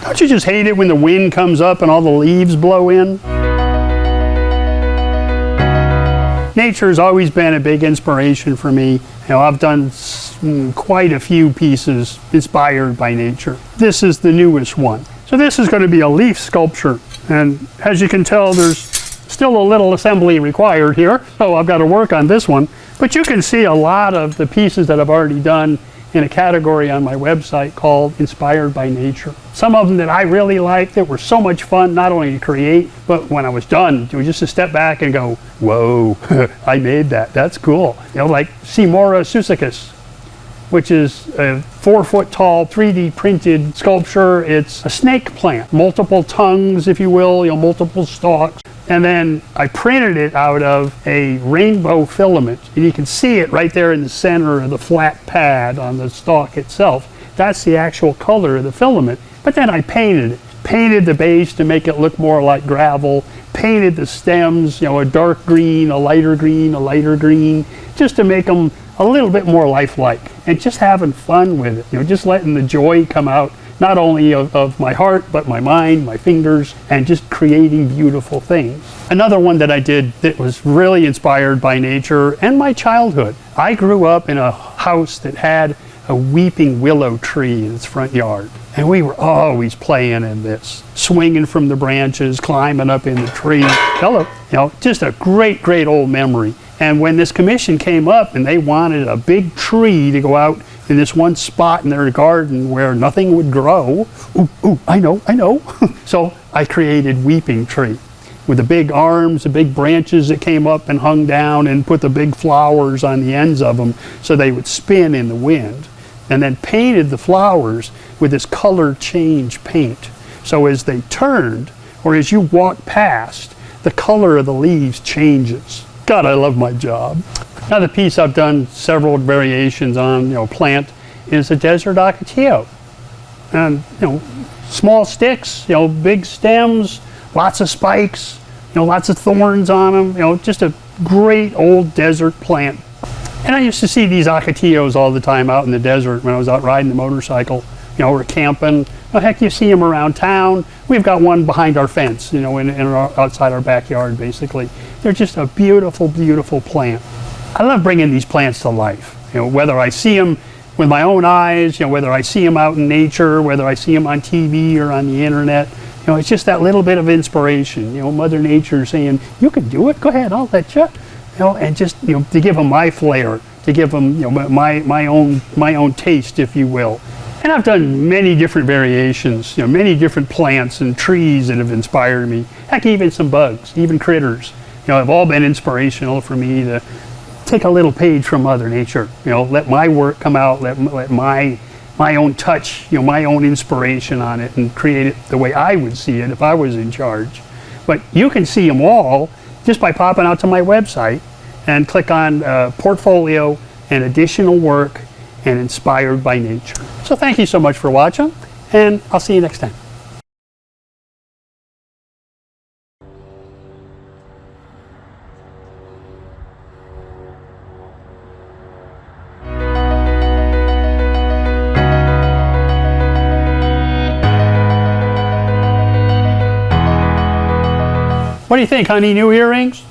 Don't you just hate it when the wind comes up and all the leaves blow in? Nature has always been a big inspiration for me. I've done quite a few pieces inspired by nature. This is the newest one. So this is going to be a leaf sculpture. And as you can tell, there's still a little assembly required here. So I've got to work on this one. But you can see a lot of the pieces that I've already done in a category on my website called Inspired by Nature. Some of them that I really liked that were so much fun, not only to create, but when I was done, it was just to step back and go, whoa, I made that, that's cool. Like Seymora seussicus, which is a 4-foot tall 3D printed sculpture. It's a snake plant, multiple tongues, if you will, multiple stalks. And then I printed it out of a rainbow filament. And you can see it right there in the center of the flat pad on the stalk itself. That's the actual color of the filament. But then I painted it. Painted the base to make it look more like gravel. Painted the stems, a dark green, a lighter green, a lighter green, just to make them a little bit more lifelike. And just having fun with it, just letting the joy come out, not only of my heart, but my mind, my fingers, and just creating beautiful things. Another one that I did that was really inspired by nature and my childhood. I grew up in a house that had a weeping willow tree in its front yard. And we were always playing in this, swinging from the branches, climbing up in the tree. Hello, just a great, great old memory. And when this commission came up and they wanted a big tree to go out in this one spot in their garden where nothing would grow, I know. So I created weeping tree with the big arms, the big branches that came up and hung down, and put the big flowers on the ends of them so they would spin in the wind. And then painted the flowers with this color change paint. So as they turned, or as you walk past, the color of the leaves changes. God, I love my job. Another piece I've done several variations on, plant, is a desert ocotillo. And, small sticks, big stems, lots of spikes, lots of thorns on them, just a great old desert plant. And I used to see these ocotillos all the time out in the desert when I was out riding the motorcycle, or camping. Heck, you see them around town. We've got one behind our fence, outside our backyard, basically. They're just a beautiful, beautiful plant. I love bringing these plants to life. Whether I see them with my own eyes, whether I see them out in nature, whether I see them on TV or on the internet, it's just that little bit of inspiration. Mother Nature saying, "You can do it. Go ahead, I'll let you." And just to give them my flair, to give them my own taste, if you will. And I've done many different variations, many different plants and trees that have inspired me. Heck, even some bugs, even critters, have all been inspirational for me to take a little page from Mother Nature. Let my work come out, let my own touch, my own inspiration on it, and create it the way I would see it if I was in charge. But you can see them all just by popping out to my website and click on portfolio and additional work and Inspired by Nature. So thank you so much for watching, and I'll see you next time. What do you think, honey? New earrings?